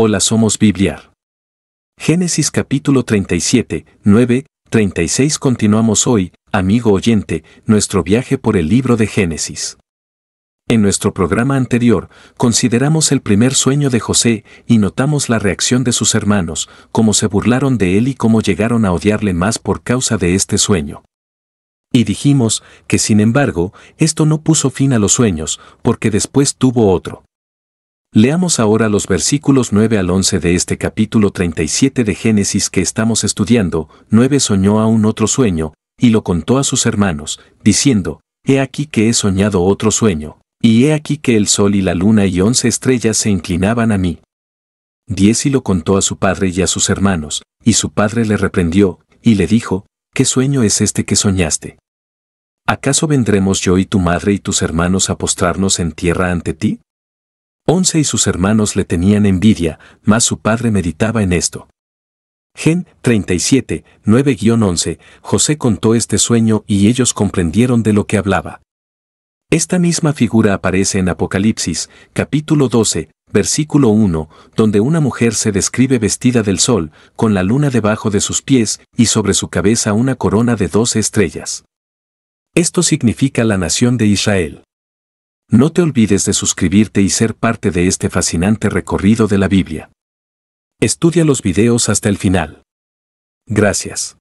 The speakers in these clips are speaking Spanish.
Hola, somos Bibliar. Génesis capítulo 37, 9, 36. Continuamos hoy, amigo oyente, nuestro viaje por el libro de Génesis. En nuestro programa anterior, consideramos el primer sueño de José y notamos la reacción de sus hermanos, cómo se burlaron de él y cómo llegaron a odiarle más por causa de este sueño. Y dijimos que sin embargo, esto no puso fin a los sueños, porque después tuvo otro. Leamos ahora los versículos 9 al 11 de este capítulo 37 de Génesis que estamos estudiando. 9 soñó aún otro sueño, y lo contó a sus hermanos, diciendo, He aquí que he soñado otro sueño, y he aquí que el sol y la luna y 11 estrellas se inclinaban a mí. 10 y lo contó a su padre y a sus hermanos, y su padre le reprendió, y le dijo, ¿Qué sueño es este que soñaste? ¿Acaso vendremos yo y tu madre y tus hermanos a postrarnos en tierra ante ti? 11 y sus hermanos le tenían envidia, mas su padre meditaba en esto. Gen 37, 9-11, José contó este sueño y ellos comprendieron de lo que hablaba. Esta misma figura aparece en Apocalipsis, capítulo 12, versículo 1, donde una mujer se describe vestida del sol, con la luna debajo de sus pies y sobre su cabeza una corona de 12 estrellas. Esto significa la nación de Israel. No te olvides de suscribirte y ser parte de este fascinante recorrido de la Biblia. Estudia los videos hasta el final. Gracias.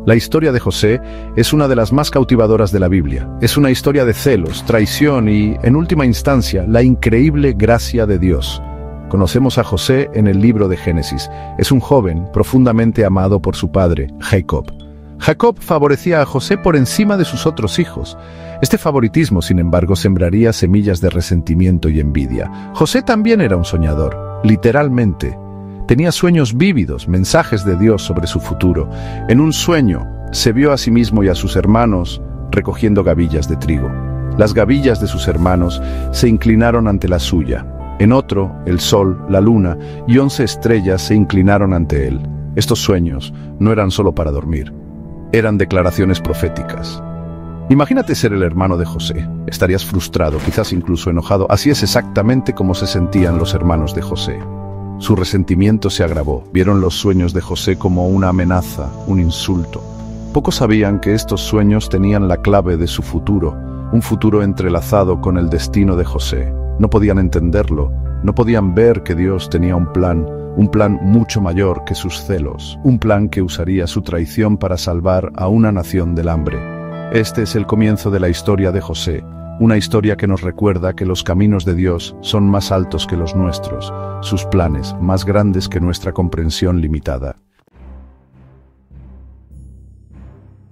La historia de José es una de las más cautivadoras de la Biblia. Es una historia de celos, traición y, en última instancia, la increíble gracia de Dios. Conocemos a José en el libro de Génesis. Es un joven profundamente amado por su padre, Jacob. Jacob favorecía a José por encima de sus otros hijos. Este favoritismo, sin embargo, sembraría semillas de resentimiento y envidia. José también era un soñador, literalmente. Tenía sueños vívidos, mensajes de Dios sobre su futuro. En un sueño, se vio a sí mismo y a sus hermanos recogiendo gavillas de trigo. Las gavillas de sus hermanos se inclinaron ante la suya. En otro, el sol, la luna y 11 estrellas se inclinaron ante él. Estos sueños no eran solo para dormir. Eran declaraciones proféticas. Imagínate ser el hermano de José. Estarías frustrado, quizás incluso enojado. Así es exactamente como se sentían los hermanos de José. Su resentimiento se agravó. Vieron los sueños de José como una amenaza, un insulto. Pocos sabían que estos sueños tenían la clave de su futuro, un futuro entrelazado con el destino de José. No podían entenderlo, no podían ver que Dios tenía un plan mucho mayor que sus celos, un plan que usaría su traición para salvar a una nación del hambre. Este es el comienzo de la historia de José, una historia que nos recuerda que los caminos de Dios son más altos que los nuestros, sus planes más grandes que nuestra comprensión limitada.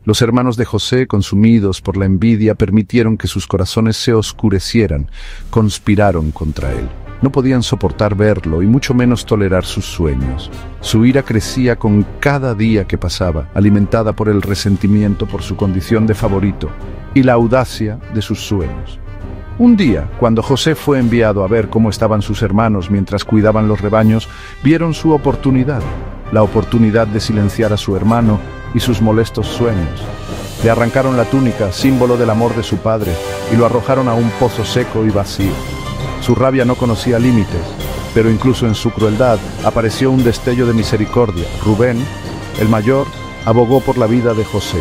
Los hermanos de José, consumidos por la envidia, permitieron que sus corazones se oscurecieran, conspiraron contra él. No podían soportar verlo y mucho menos tolerar sus sueños. Su ira crecía con cada día que pasaba, alimentada por el resentimiento por su condición de favorito y la audacia de sus sueños. Un día, cuando José fue enviado a ver cómo estaban sus hermanos mientras cuidaban los rebaños, vieron su oportunidad, la oportunidad de silenciar a su hermano y sus molestos sueños. Le arrancaron la túnica, símbolo del amor de su padre, y lo arrojaron a un pozo seco y vacío. Su rabia no conocía límites, pero incluso en su crueldad apareció un destello de misericordia. Rubén, el mayor, abogó por la vida de José.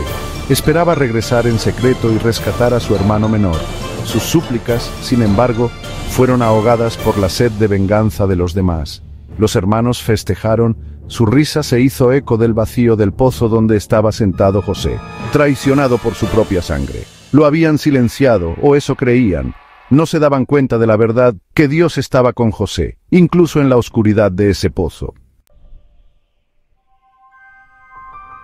Esperaba regresar en secreto y rescatar a su hermano menor. Sus súplicas, sin embargo, fueron ahogadas por la sed de venganza de los demás. Los hermanos festejaron, su risa se hizo eco del vacío del pozo donde estaba sentado José, traicionado por su propia sangre. Lo habían silenciado, o eso creían. No se daban cuenta de la verdad que Dios estaba con José, incluso en la oscuridad de ese pozo.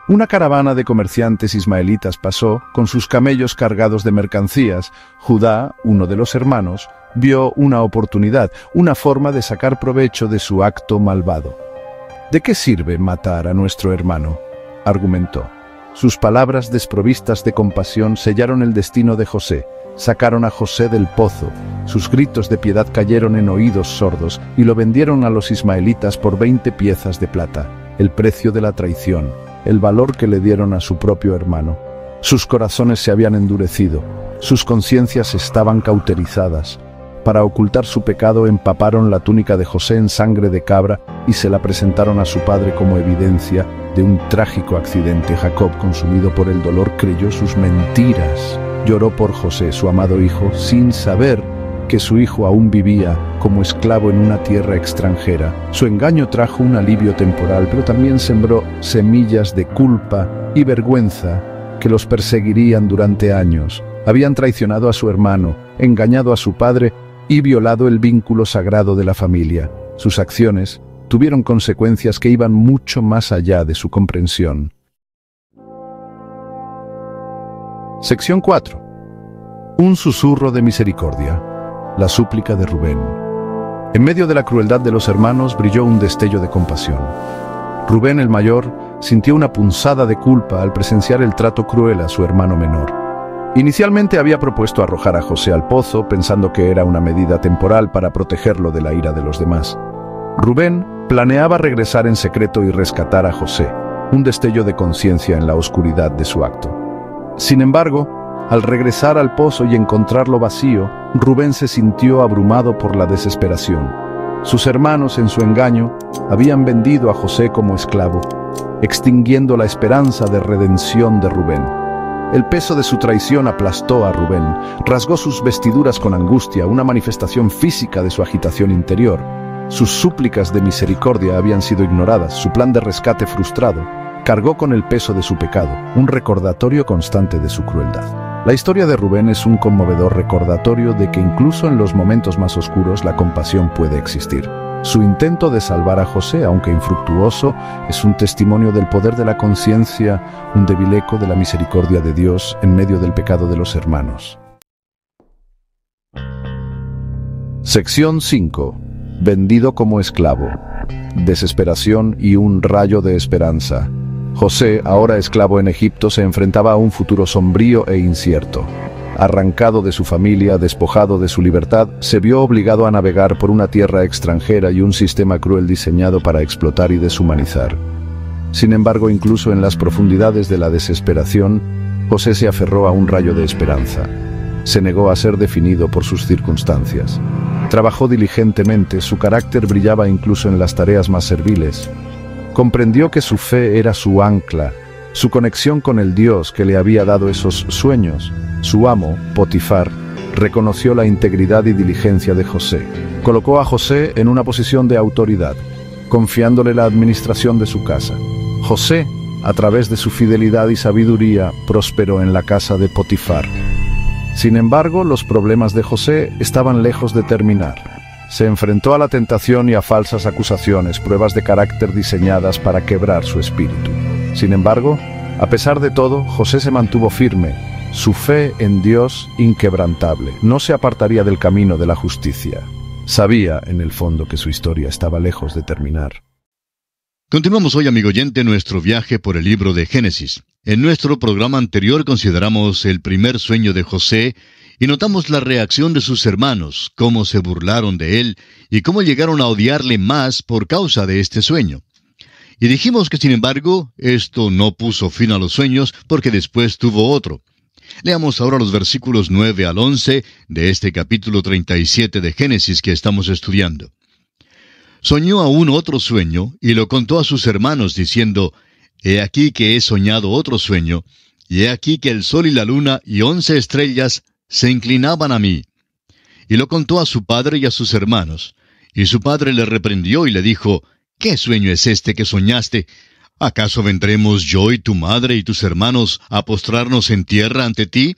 Una caravana de comerciantes ismaelitas pasó, con sus camellos cargados de mercancías. Judá, uno de los hermanos, vio una oportunidad, una forma de sacar provecho de su acto malvado. ¿De qué sirve matar a nuestro hermano?, argumentó. Sus palabras desprovistas de compasión sellaron el destino de José. Sacaron a José del pozo. Sus gritos de piedad cayeron en oídos sordos y lo vendieron a los ismaelitas por 20 piezas de plata, el precio de la traición, el valor que le dieron a su propio hermano. Sus corazones se habían endurecido, sus conciencias estaban cauterizadas. Para ocultar su pecado, empaparon la túnica de José en sangre de cabra y se la presentaron a su padre como evidencia de un trágico accidente. Jacob, consumido por el dolor, creyó sus mentiras. Lloró por José, su amado hijo, sin saber que su hijo aún vivía como esclavo en una tierra extranjera. Su engaño trajo un alivio temporal, pero también sembró semillas de culpa y vergüenza que los perseguirían durante años. Habían traicionado a su hermano, engañado a su padre y violado el vínculo sagrado de la familia. Sus acciones tuvieron consecuencias que iban mucho más allá de su comprensión. Sección 4. Un susurro de misericordia. La súplica de Rubén. En medio de la crueldad de los hermanos brilló un destello de compasión. Rubén el mayor sintió una punzada de culpa al presenciar el trato cruel a su hermano menor. Inicialmente había propuesto arrojar a José al pozo, pensando que era una medida temporal para protegerlo de la ira de los demás. Rubén planeaba regresar en secreto y rescatar a José, un destello de conciencia en la oscuridad de su acto. Sin embargo, al regresar al pozo y encontrarlo vacío, Rubén se sintió abrumado por la desesperación. Sus hermanos, en su engaño, habían vendido a José como esclavo, extinguiendo la esperanza de redención de Rubén. El peso de su traición aplastó a Rubén, rasgó sus vestiduras con angustia, una manifestación física de su agitación interior. Sus súplicas de misericordia habían sido ignoradas, su plan de rescate frustrado. Cargó con el peso de su pecado, un recordatorio constante de su crueldad. La historia de Rubén es un conmovedor recordatorio de que incluso en los momentos más oscuros la compasión puede existir. Su intento de salvar a José, aunque infructuoso, es un testimonio del poder de la conciencia, un débil eco de la misericordia de Dios en medio del pecado de los hermanos. Sección 5. Vendido como esclavo. Desesperación y un rayo de esperanza. José, ahora esclavo en Egipto, se enfrentaba a un futuro sombrío e incierto. Arrancado de su familia, despojado de su libertad, se vio obligado a navegar por una tierra extranjera y un sistema cruel diseñado para explotar y deshumanizar. Sin embargo, incluso en las profundidades de la desesperación, José se aferró a un rayo de esperanza. Se negó a ser definido por sus circunstancias. Trabajó diligentemente, su carácter brillaba incluso en las tareas más serviles. Comprendió que su fe era su ancla, su conexión con el Dios que le había dado esos sueños. Su amo, Potifar, reconoció la integridad y diligencia de José. Colocó a José en una posición de autoridad, confiándole la administración de su casa. José, a través de su fidelidad y sabiduría, prosperó en la casa de Potifar. Sin embargo, los problemas de José estaban lejos de terminar. Se enfrentó a la tentación y a falsas acusaciones, pruebas de carácter diseñadas para quebrar su espíritu. Sin embargo, a pesar de todo, José se mantuvo firme, su fe en Dios inquebrantable. No se apartaría del camino de la justicia. Sabía, en el fondo, que su historia estaba lejos de terminar. Continuamos hoy, amigo oyente, nuestro viaje por el libro de Génesis. En nuestro programa anterior consideramos el primer sueño de José y notamos la reacción de sus hermanos, cómo se burlaron de él y cómo llegaron a odiarle más por causa de este sueño. Y dijimos que, sin embargo, esto no puso fin a los sueños porque después tuvo otro. Leamos ahora los versículos 9 al 11 de este capítulo 37 de Génesis que estamos estudiando. Soñó aún otro sueño y lo contó a sus hermanos diciendo: He aquí que he soñado otro sueño, y he aquí que el sol y la luna y 11 estrellas se inclinaban a mí. Y lo contó a su padre y a sus hermanos. Y su padre le reprendió y le dijo: ¿Qué sueño es este que soñaste? ¿Acaso vendremos yo y tu madre y tus hermanos a postrarnos en tierra ante ti?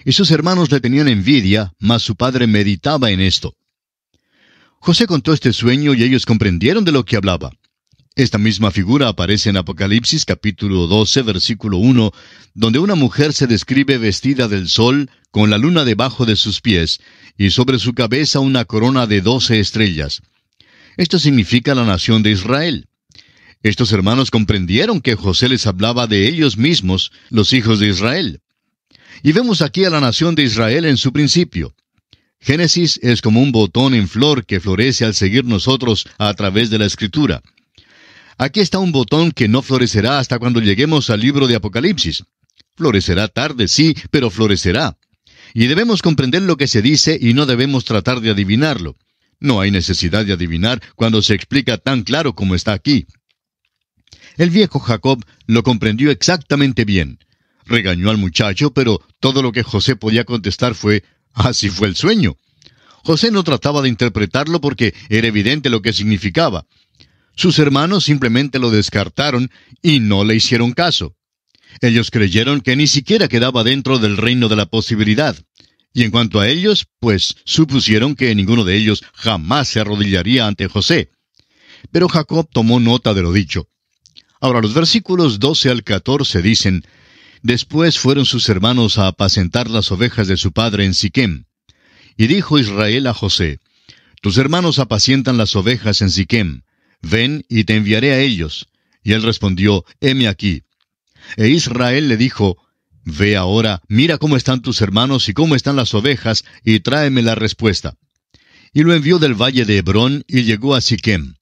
Y sus hermanos le tenían envidia, mas su padre meditaba en esto. José contó este sueño y ellos comprendieron de lo que hablaba. Esta misma figura aparece en Apocalipsis capítulo 12, versículo 1, donde una mujer se describe vestida del sol, con la luna debajo de sus pies, y sobre su cabeza una corona de 12 estrellas. Esto significa la nación de Israel. Estos hermanos comprendieron que José les hablaba de ellos mismos, los hijos de Israel. Y vemos aquí a la nación de Israel en su principio. Génesis es como un botón en flor que florece al seguir nosotros a través de la Escritura. Aquí está un botón que no florecerá hasta cuando lleguemos al libro de Apocalipsis. Florecerá tarde, sí, pero florecerá. Y debemos comprender lo que se dice y no debemos tratar de adivinarlo. No hay necesidad de adivinar cuando se explica tan claro como está aquí. El viejo Jacob lo comprendió exactamente bien. Regañó al muchacho, pero todo lo que José podía contestar fue, así fue el sueño. José no trataba de interpretarlo porque era evidente lo que significaba. Sus hermanos simplemente lo descartaron y no le hicieron caso. Ellos creyeron que ni siquiera quedaba dentro del reino de la posibilidad. Y en cuanto a ellos, pues supusieron que ninguno de ellos jamás se arrodillaría ante José. Pero Jacob tomó nota de lo dicho. Ahora los versículos 12 al 14 dicen, Después fueron sus hermanos a apacentar las ovejas de su padre en Siquem. Y dijo Israel a José, Tus hermanos apacientan las ovejas en Siquem. Ven y te enviaré a ellos. Y él respondió, Heme aquí. E Israel le dijo, Ve ahora, mira cómo están tus hermanos y cómo están las ovejas, y tráeme la respuesta. Y lo envió del valle de Hebrón y llegó a Siquem.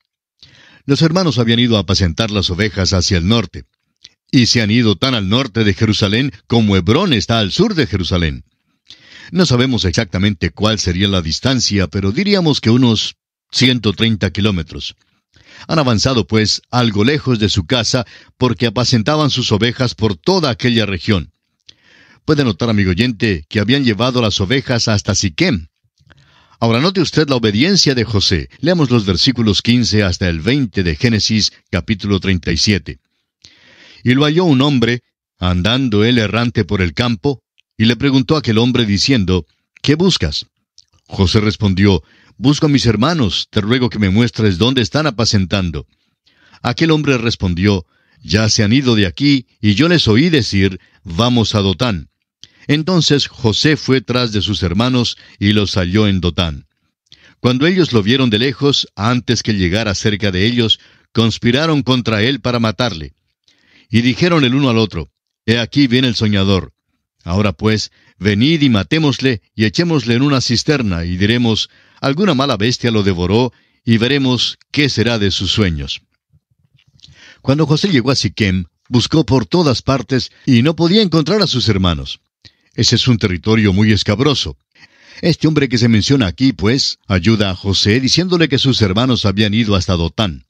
Los hermanos habían ido a apacentar las ovejas hacia el norte. Y se han ido tan al norte de Jerusalén como Hebrón está al sur de Jerusalén. No sabemos exactamente cuál sería la distancia, pero diríamos que unos 130 kilómetros. Han avanzado, pues, algo lejos de su casa, porque apacentaban sus ovejas por toda aquella región. Puede notar, amigo oyente, que habían llevado las ovejas hasta Siquem. Ahora note usted la obediencia de José. Leamos los versículos 15 hasta el 20 de Génesis, capítulo 37. Y lo halló un hombre, andando él errante por el campo, y le preguntó a aquel hombre diciendo, ¿qué buscas? José respondió, Busco a mis hermanos, te ruego que me muestres dónde están apacentando. Aquel hombre respondió, Ya se han ido de aquí, y yo les oí decir, Vamos a Dotán. Entonces José fue tras de sus hermanos, y los halló en Dotán. Cuando ellos lo vieron de lejos, antes que llegara cerca de ellos, conspiraron contra él para matarle. Y dijeron el uno al otro, He aquí viene el soñador. Ahora pues, venid y matémosle, y echémosle en una cisterna, y diremos, alguna mala bestia lo devoró, y veremos qué será de sus sueños. Cuando José llegó a Siquem, buscó por todas partes, y no podía encontrar a sus hermanos. Ese es un territorio muy escabroso. Este hombre que se menciona aquí, pues, ayuda a José diciéndole que sus hermanos habían ido hasta Dotán.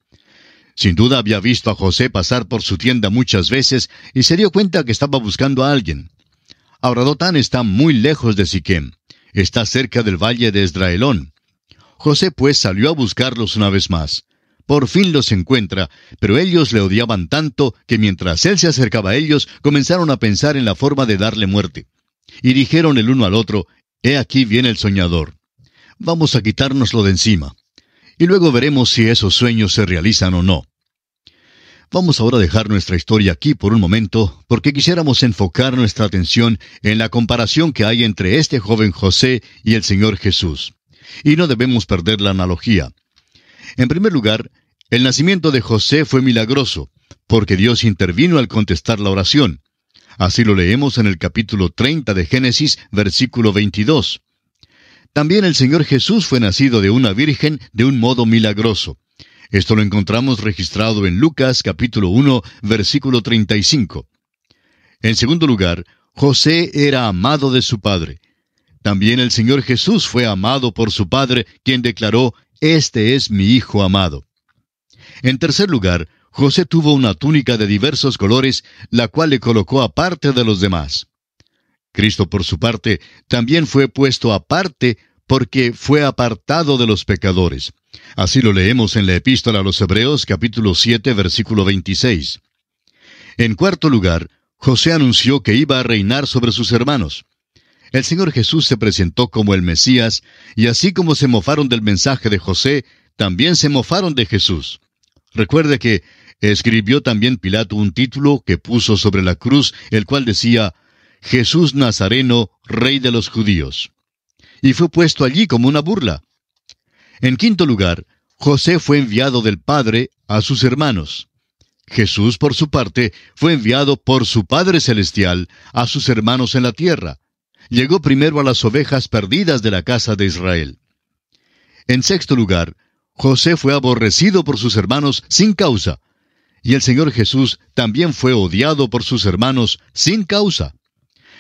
Sin duda había visto a José pasar por su tienda muchas veces, y se dio cuenta que estaba buscando a alguien. Ahora Dotán está muy lejos de Siquem. Está cerca del valle de Esdraelón. José pues salió a buscarlos una vez más. Por fin los encuentra, pero ellos le odiaban tanto que mientras él se acercaba a ellos, comenzaron a pensar en la forma de darle muerte. Y dijeron el uno al otro, He aquí viene el soñador. Vamos a quitárnoslo de encima. Y luego veremos si esos sueños se realizan o no. Vamos ahora a dejar nuestra historia aquí por un momento, porque quisiéramos enfocar nuestra atención en la comparación que hay entre este joven José y el Señor Jesús. Y no debemos perder la analogía. En primer lugar, el nacimiento de José fue milagroso, porque Dios intervino al contestar la oración. Así lo leemos en el capítulo 30 de Génesis, versículo 22. También el Señor Jesús fue nacido de una virgen de un modo milagroso. Esto lo encontramos registrado en Lucas, capítulo 1, versículo 35. En segundo lugar, José era amado de su padre. También el Señor Jesús fue amado por su padre, quien declaró, Este es mi Hijo amado. En tercer lugar, José tuvo una túnica de diversos colores, la cual le colocó aparte de los demás. Cristo, por su parte, también fue puesto aparte porque fue apartado de los pecadores. Así lo leemos en la Epístola a los Hebreos, capítulo 7, versículo 26. En cuarto lugar, José anunció que iba a reinar sobre sus hermanos. El Señor Jesús se presentó como el Mesías, y así como se mofaron del mensaje de José, también se mofaron de Jesús. Recuerde que escribió también Pilato un título que puso sobre la cruz, el cual decía, Jesús Nazareno, Rey de los Judíos. Y fue puesto allí como una burla. En quinto lugar, José fue enviado del Padre a sus hermanos. Jesús, por su parte, fue enviado por su Padre Celestial a sus hermanos en la tierra. Llegó primero a las ovejas perdidas de la casa de Israel. En sexto lugar, José fue aborrecido por sus hermanos sin causa. Y el Señor Jesús también fue odiado por sus hermanos sin causa.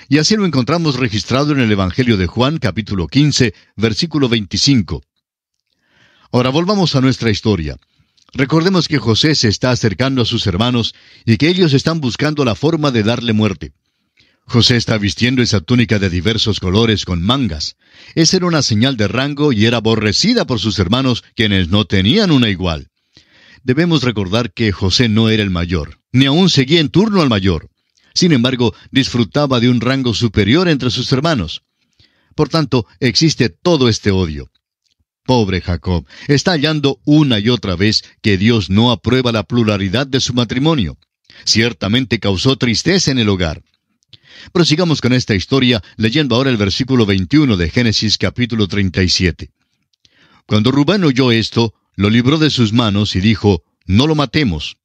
Y así lo encontramos registrado en el Evangelio de Juan, capítulo 15, versículo 25. Ahora volvamos a nuestra historia. Recordemos que José se está acercando a sus hermanos y que ellos están buscando la forma de darle muerte. José está vistiendo esa túnica de diversos colores con mangas. Esa era una señal de rango y era aborrecida por sus hermanos, quienes no tenían una igual. Debemos recordar que José no era el mayor, ni aún seguía en turno al mayor. Sin embargo, disfrutaba de un rango superior entre sus hermanos. Por tanto, existe todo este odio. Pobre Jacob, está hallando una y otra vez que Dios no aprueba la pluralidad de su matrimonio. Ciertamente causó tristeza en el hogar. Prosigamos con esta historia, leyendo ahora el versículo 21 de Génesis capítulo 37. Cuando Rubén oyó esto, lo libró de sus manos y dijo, no lo matemos.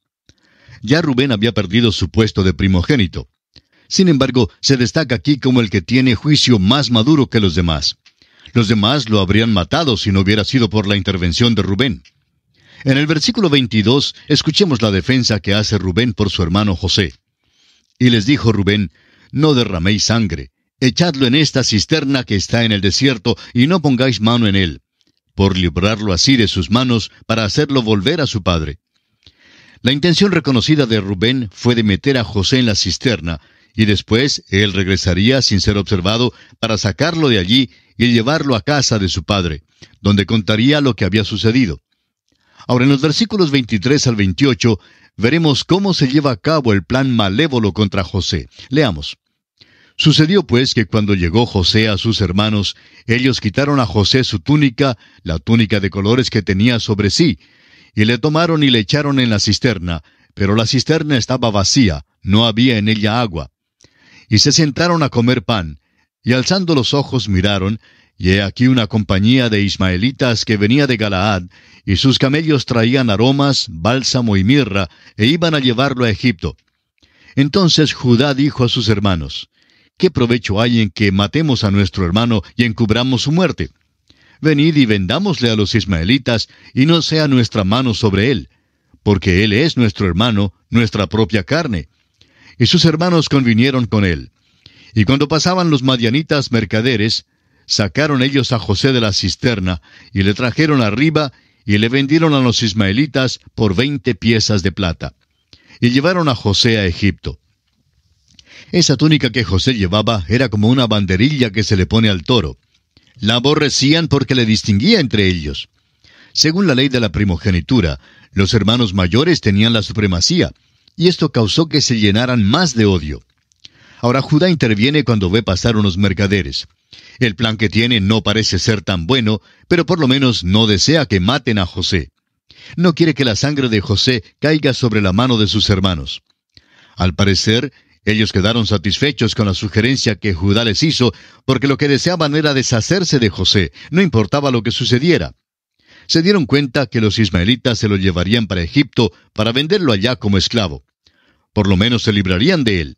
Ya Rubén había perdido su puesto de primogénito. Sin embargo, se destaca aquí como el que tiene juicio más maduro que los demás. Los demás lo habrían matado si no hubiera sido por la intervención de Rubén. En el versículo 22, escuchemos la defensa que hace Rubén por su hermano José. Y les dijo Rubén, no derraméis sangre, echadlo en esta cisterna que está en el desierto, y no pongáis mano en él, por librarlo así de sus manos, para hacerlo volver a su padre. La intención reconocida de Rubén fue de meter a José en la cisterna, y después él regresaría sin ser observado para sacarlo de allí y llevarlo a casa de su padre, donde contaría lo que había sucedido. Ahora, en los versículos 23 al 28, veremos cómo se lleva a cabo el plan malévolo contra José. Leamos. Sucedió pues que cuando llegó José a sus hermanos, ellos quitaron a José su túnica, la túnica de colores que tenía sobre sí, y le tomaron y le echaron en la cisterna, pero la cisterna estaba vacía, no había en ella agua. Y se sentaron a comer pan, y alzando los ojos miraron, y he aquí una compañía de ismaelitas que venía de Galaad, y sus camellos traían aromas, bálsamo y mirra, e iban a llevarlo a Egipto. Entonces Judá dijo a sus hermanos, ¿qué provecho hay en que matemos a nuestro hermano y encubramos su muerte? Venid y vendámosle a los ismaelitas, y no sea nuestra mano sobre él, porque él es nuestro hermano, nuestra propia carne. Y sus hermanos convinieron con él. Y cuando pasaban los madianitas mercaderes, sacaron ellos a José de la cisterna, y le trajeron arriba, y le vendieron a los ismaelitas por 20 piezas de plata. Y llevaron a José a Egipto. Esa túnica que José llevaba era como una banderilla que se le pone al toro. La aborrecían porque le distinguía entre ellos. Según la ley de la primogenitura, los hermanos mayores tenían la supremacía, y esto causó que se llenaran más de odio. Ahora Judá interviene cuando ve pasar unos mercaderes. El plan que tiene no parece ser tan bueno, pero por lo menos no desea que maten a José. No quiere que la sangre de José caiga sobre la mano de sus hermanos. Al parecer, ellos quedaron satisfechos con la sugerencia que Judá les hizo, porque lo que deseaban era deshacerse de José, no importaba lo que sucediera. Se dieron cuenta que los ismaelitas se lo llevarían para Egipto para venderlo allá como esclavo. Por lo menos se librarían de él.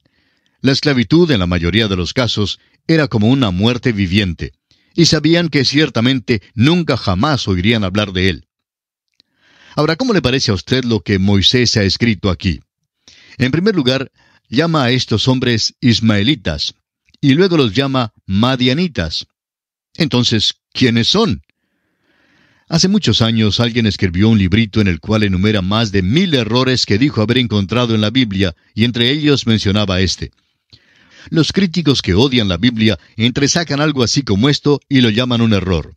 La esclavitud, en la mayoría de los casos, era como una muerte viviente, y sabían que ciertamente nunca jamás oirían hablar de él. Ahora, ¿cómo le parece a usted lo que Moisés ha escrito aquí? En primer lugar, llama a estos hombres ismaelitas, y luego los llama madianitas. Entonces, ¿quiénes son? Hace muchos años alguien escribió un librito en el cual enumera más de 1000 errores que dijo haber encontrado en la Biblia, y entre ellos mencionaba este. Los críticos que odian la Biblia entresacan algo así como esto y lo llaman un error.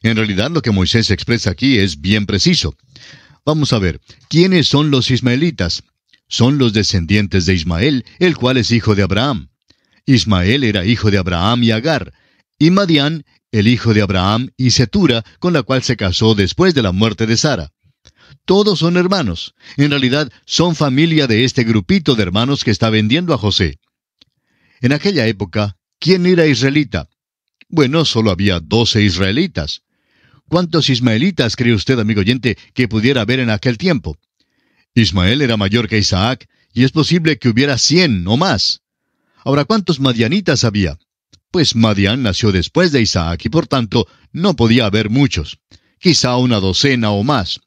En realidad lo que Moisés expresa aquí es bien preciso. Vamos a ver, ¿quiénes son los ismaelitas? Son los descendientes de Ismael, el cual es hijo de Abraham. Ismael era hijo de Abraham y Agar, y Madián, el hijo de Abraham y Setura, con la cual se casó después de la muerte de Sara. Todos son hermanos. En realidad, son familia de este grupito de hermanos que está vendiendo a José. En aquella época, ¿quién era israelita? Bueno, solo había 12 israelitas. ¿Cuántos ismaelitas cree usted, amigo oyente, que pudiera haber en aquel tiempo? Ismael era mayor que Isaac, y es posible que hubiera 100 o más. Ahora, ¿cuántos madianitas había? Pues Madián nació después de Isaac, y por tanto, no podía haber muchos. Quizá una docena o más.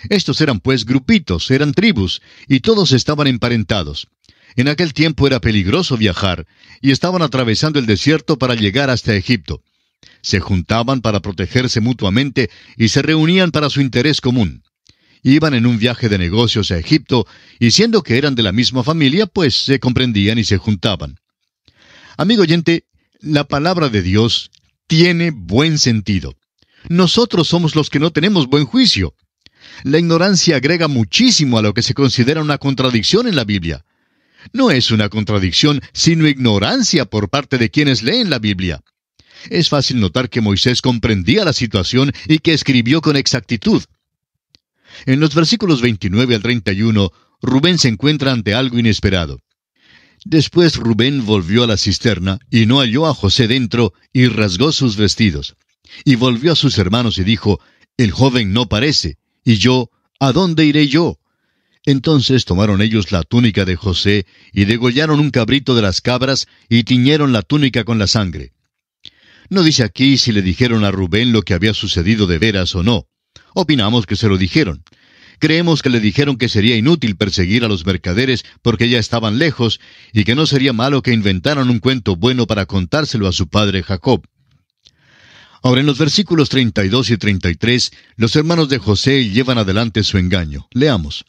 Estos eran pues grupitos, eran tribus, y todos estaban emparentados. En aquel tiempo era peligroso viajar, y estaban atravesando el desierto para llegar hasta Egipto. Se juntaban para protegerse mutuamente y se reunían para su interés común. Iban en un viaje de negocios a Egipto, y siendo que eran de la misma familia, pues se comprendían y se juntaban. Amigo oyente, la palabra de Dios tiene buen sentido. Nosotros somos los que no tenemos buen juicio. La ignorancia agrega muchísimo a lo que se considera una contradicción en la Biblia. No es una contradicción, sino ignorancia por parte de quienes leen la Biblia. Es fácil notar que Moisés comprendía la situación y que escribió con exactitud. En los versículos 29 al 31, Rubén se encuentra ante algo inesperado. Después Rubén volvió a la cisterna y no halló a José dentro y rasgó sus vestidos. Y volvió a sus hermanos y dijo, «El joven no parece, y yo, ¿a dónde iré yo?» Entonces tomaron ellos la túnica de José y degollaron un cabrito de las cabras y tiñeron la túnica con la sangre. No dice aquí si le dijeron a Rubén lo que había sucedido de veras o no. Opinamos que se lo dijeron. Creemos que le dijeron que sería inútil perseguir a los mercaderes porque ya estaban lejos y que no sería malo que inventaran un cuento bueno para contárselo a su padre Jacob. Ahora, en los versículos 32 y 33, los hermanos de José llevan adelante su engaño. Leamos.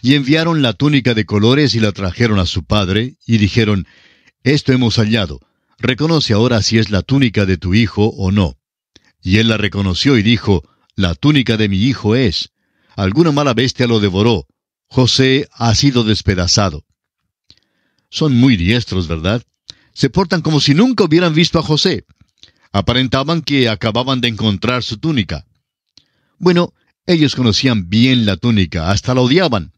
Y enviaron la túnica de colores y la trajeron a su padre, y dijeron, «Esto hemos hallado. Reconoce ahora si es la túnica de tu hijo o no». Y él la reconoció y dijo, «La túnica de mi hijo es. Alguna mala bestia lo devoró. José ha sido despedazado». Son muy diestros, ¿verdad? Se portan como si nunca hubieran visto a José. Aparentaban que acababan de encontrar su túnica. Bueno, ellos conocían bien la túnica, hasta la odiaban.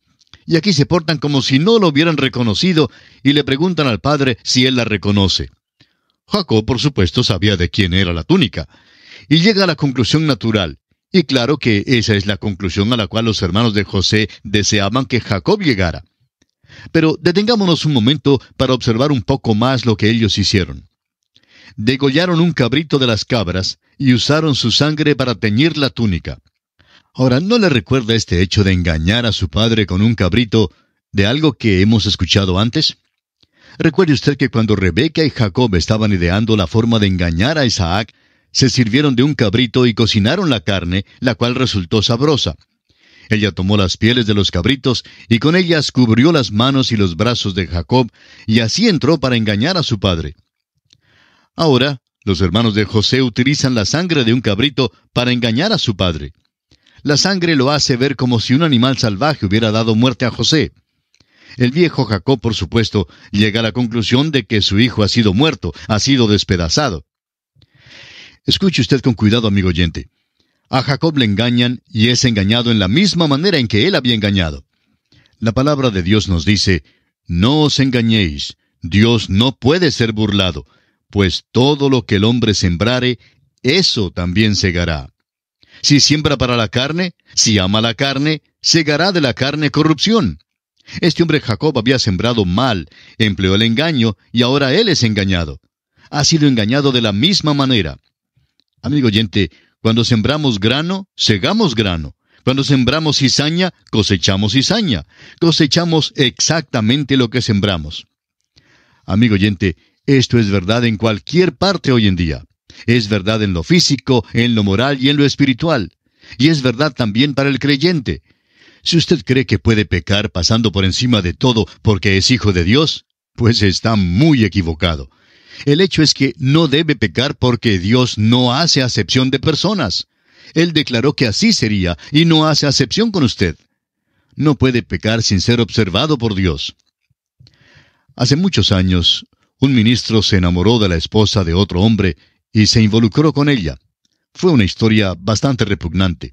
Y aquí se portan como si no lo hubieran reconocido y le preguntan al padre si él la reconoce. Jacob, por supuesto, sabía de quién era la túnica, y llega a la conclusión natural. Y claro que esa es la conclusión a la cual los hermanos de José deseaban que Jacob llegara. Pero detengámonos un momento para observar un poco más lo que ellos hicieron. Degollaron un cabrito de las cabras y usaron su sangre para teñir la túnica. Ahora, ¿no le recuerda este hecho de engañar a su padre con un cabrito de algo que hemos escuchado antes? Recuerde usted que cuando Rebeca y Jacob estaban ideando la forma de engañar a Isaac, se sirvieron de un cabrito y cocinaron la carne, la cual resultó sabrosa. Ella tomó las pieles de los cabritos y con ellas cubrió las manos y los brazos de Jacob, y así entró para engañar a su padre. Ahora, los hermanos de José utilizan la sangre de un cabrito para engañar a su padre. La sangre lo hace ver como si un animal salvaje hubiera dado muerte a José. El viejo Jacob, por supuesto, llega a la conclusión de que su hijo ha sido muerto, ha sido despedazado. Escuche usted con cuidado, amigo oyente. A Jacob le engañan y es engañado en la misma manera en que él había engañado. La palabra de Dios nos dice, «No os engañéis, Dios no puede ser burlado, pues todo lo que el hombre sembrare, eso también segará». Si siembra para la carne, si ama la carne, segará de la carne corrupción. Este hombre Jacob había sembrado mal, empleó el engaño y ahora él es engañado. Ha sido engañado de la misma manera. Amigo oyente, cuando sembramos grano, segamos grano. Cuando sembramos cizaña, cosechamos cizaña. Cosechamos exactamente lo que sembramos. Amigo oyente, esto es verdad en cualquier parte hoy en día. Es verdad en lo físico, en lo moral y en lo espiritual. Y es verdad también para el creyente. Si usted cree que puede pecar pasando por encima de todo porque es hijo de Dios, pues está muy equivocado. El hecho es que no debe pecar porque Dios no hace acepción de personas. Él declaró que así sería y no hace acepción con usted. No puede pecar sin ser observado por Dios. Hace muchos años, un ministro se enamoró de la esposa de otro hombre y se involucró con ella. Fue una historia bastante repugnante.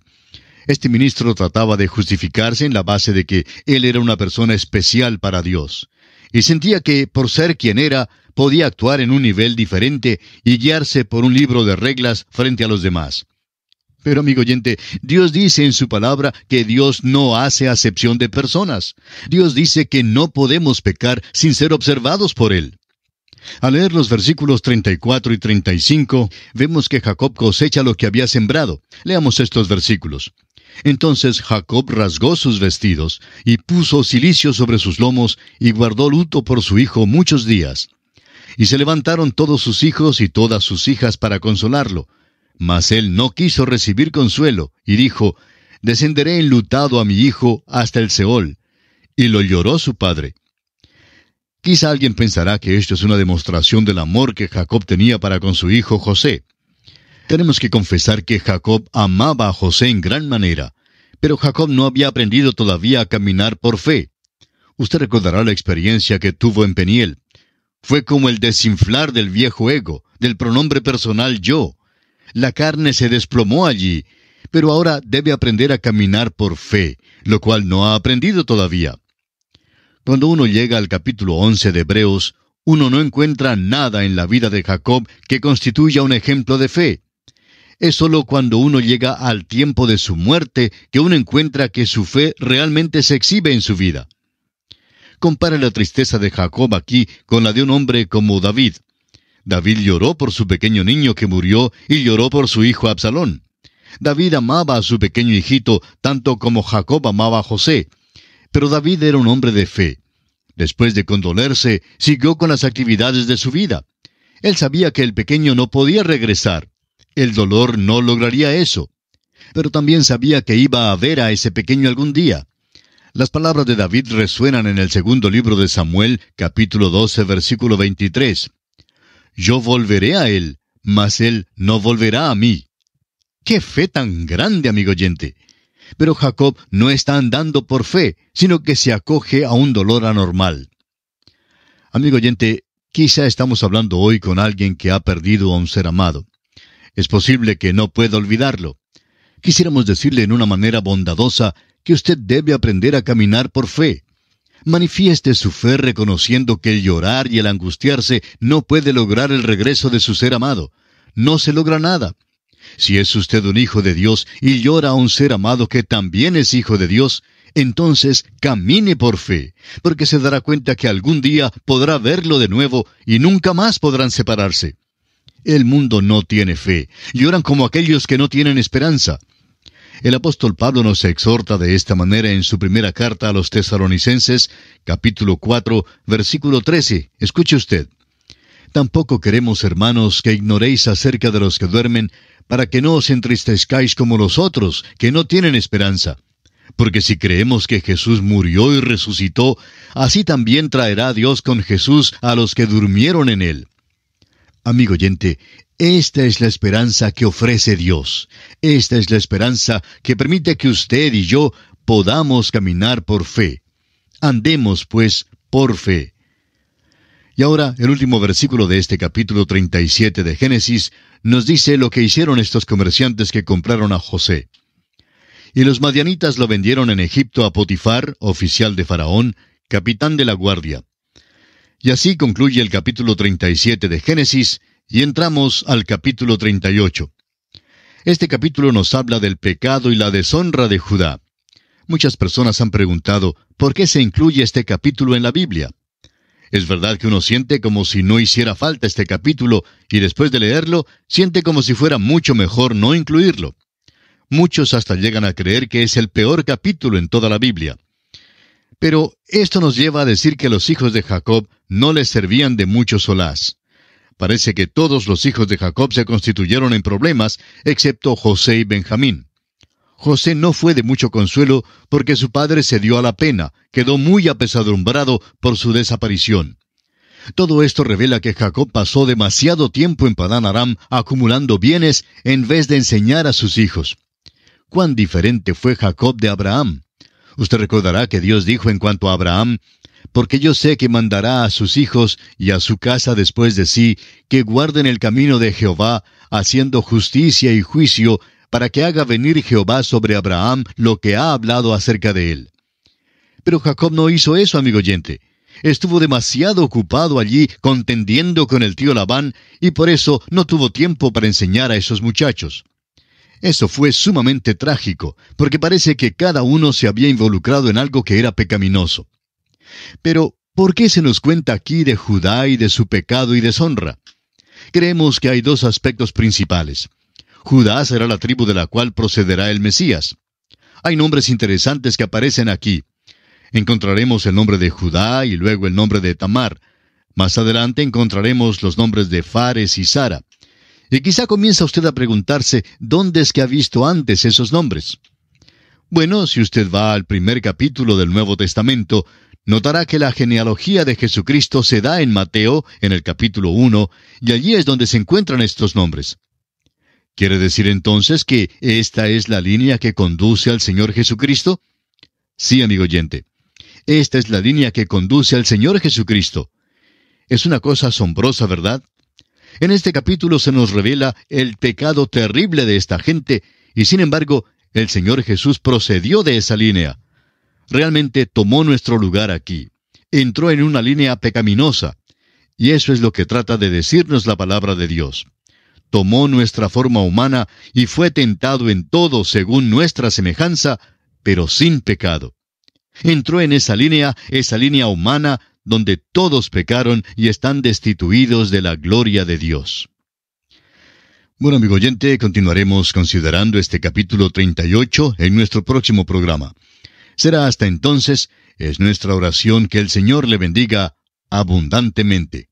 Este ministro trataba de justificarse en la base de que él era una persona especial para Dios, y sentía que, por ser quien era, podía actuar en un nivel diferente y guiarse por un libro de reglas frente a los demás. Pero, amigo oyente, Dios dice en su palabra que Dios no hace acepción de personas. Dios dice que no podemos pecar sin ser observados por Él. Al leer los versículos 34 y 35, vemos que Jacob cosecha lo que había sembrado. Leamos estos versículos. Entonces Jacob rasgó sus vestidos, y puso cilicio sobre sus lomos, y guardó luto por su hijo muchos días. Y se levantaron todos sus hijos y todas sus hijas para consolarlo. Mas él no quiso recibir consuelo, y dijo, «Descenderé enlutado a mi hijo hasta el Seol». Y lo lloró su padre. Quizá alguien pensará que esto es una demostración del amor que Jacob tenía para con su hijo José. Tenemos que confesar que Jacob amaba a José en gran manera, pero Jacob no había aprendido todavía a caminar por fe. Usted recordará la experiencia que tuvo en Peniel. Fue como el desinflar del viejo ego, del pronombre personal yo. La carne se desplomó allí, pero ahora debe aprender a caminar por fe, lo cual no ha aprendido todavía. Cuando uno llega al capítulo 11 de Hebreos, uno no encuentra nada en la vida de Jacob que constituya un ejemplo de fe. Es solo cuando uno llega al tiempo de su muerte que uno encuentra que su fe realmente se exhibe en su vida. Compara la tristeza de Jacob aquí con la de un hombre como David. David lloró por su pequeño niño que murió y lloró por su hijo Absalón. David amaba a su pequeño hijito tanto como Jacob amaba a José. Pero David era un hombre de fe. Después de condolerse, siguió con las actividades de su vida. Él sabía que el pequeño no podía regresar. El dolor no lograría eso. Pero también sabía que iba a ver a ese pequeño algún día. Las palabras de David resuenan en el segundo libro de Samuel, capítulo 12, versículo 23. Yo volveré a él, mas él no volverá a mí. ¡Qué fe tan grande, amigo oyente! Pero Jacob no está andando por fe, sino que se acoge a un dolor anormal. Amigo oyente, quizá estamos hablando hoy con alguien que ha perdido a un ser amado. Es posible que no pueda olvidarlo. Quisiéramos decirle en una manera bondadosa que usted debe aprender a caminar por fe. Manifieste su fe reconociendo que el llorar y el angustiarse no puede lograr el regreso de su ser amado. No se logra nada. Si es usted un hijo de Dios y llora a un ser amado que también es hijo de Dios, entonces camine por fe, porque se dará cuenta que algún día podrá verlo de nuevo y nunca más podrán separarse. El mundo no tiene fe, lloran como aquellos que no tienen esperanza. El apóstol Pablo nos exhorta de esta manera en su primera carta a los Tesalonicenses, capítulo 4, versículo 13. Escuche usted. Tampoco queremos, hermanos, que ignoréis acerca de los que duermen, para que no os entristezcáis como los otros, que no tienen esperanza. Porque si creemos que Jesús murió y resucitó, así también traerá Dios con Jesús a los que durmieron en él. Amigo oyente, esta es la esperanza que ofrece Dios. Esta es la esperanza que permite que usted y yo podamos caminar por fe. Andemos, pues, por fe. Y ahora, el último versículo de este capítulo 37 de Génesis nos dice lo que hicieron estos comerciantes que compraron a José. Y los madianitas lo vendieron en Egipto a Potifar, oficial de Faraón, capitán de la guardia. Y así concluye el capítulo 37 de Génesis, y entramos al capítulo 38. Este capítulo nos habla del pecado y la deshonra de Judá. Muchas personas han preguntado, ¿por qué se incluye este capítulo en la Biblia? Es verdad que uno siente como si no hiciera falta este capítulo, y después de leerlo, siente como si fuera mucho mejor no incluirlo. Muchos hasta llegan a creer que es el peor capítulo en toda la Biblia. Pero esto nos lleva a decir que los hijos de Jacob no les servían de mucho solaz. Parece que todos los hijos de Jacob se constituyeron en problemas, excepto José y Benjamín. José no fue de mucho consuelo porque su padre se dio a la pena, quedó muy apesadumbrado por su desaparición. Todo esto revela que Jacob pasó demasiado tiempo en Padán Aram acumulando bienes en vez de enseñar a sus hijos. ¿Cuán diferente fue Jacob de Abraham? Usted recordará que Dios dijo en cuanto a Abraham, «Porque yo sé que mandará a sus hijos y a su casa después de sí, que guarden el camino de Jehová, haciendo justicia y juicio, para que haga venir Jehová sobre Abraham lo que ha hablado acerca de él». Pero Jacob no hizo eso, amigo oyente. Estuvo demasiado ocupado allí contendiendo con el tío Labán, y por eso no tuvo tiempo para enseñar a esos muchachos. Eso fue sumamente trágico, porque parece que cada uno se había involucrado en algo que era pecaminoso. Pero, ¿por qué se nos cuenta aquí de Judá y de su pecado y deshonra? Creemos que hay dos aspectos principales. Judá será la tribu de la cual procederá el Mesías. Hay nombres interesantes que aparecen aquí. Encontraremos el nombre de Judá y luego el nombre de Tamar. Más adelante encontraremos los nombres de Fares y Sara. Y quizá comienza usted a preguntarse dónde es que ha visto antes esos nombres. Bueno, si usted va al primer capítulo del Nuevo Testamento, notará que la genealogía de Jesucristo se da en Mateo, en el capítulo 1, y allí es donde se encuentran estos nombres. ¿Quiere decir entonces que esta es la línea que conduce al Señor Jesucristo? Sí, amigo oyente. Esta es la línea que conduce al Señor Jesucristo. Es una cosa asombrosa, ¿verdad? En este capítulo se nos revela el pecado terrible de esta gente, y sin embargo, el Señor Jesús procedió de esa línea. Realmente tomó nuestro lugar aquí. Entró en una línea pecaminosa. Y eso es lo que trata de decirnos la palabra de Dios. Tomó nuestra forma humana y fue tentado en todo según nuestra semejanza, pero sin pecado. Entró en esa línea humana, donde todos pecaron y están destituidos de la gloria de Dios. Bueno, amigo oyente, continuaremos considerando este capítulo 38 en nuestro próximo programa. Será hasta entonces, es nuestra oración que el Señor le bendiga abundantemente.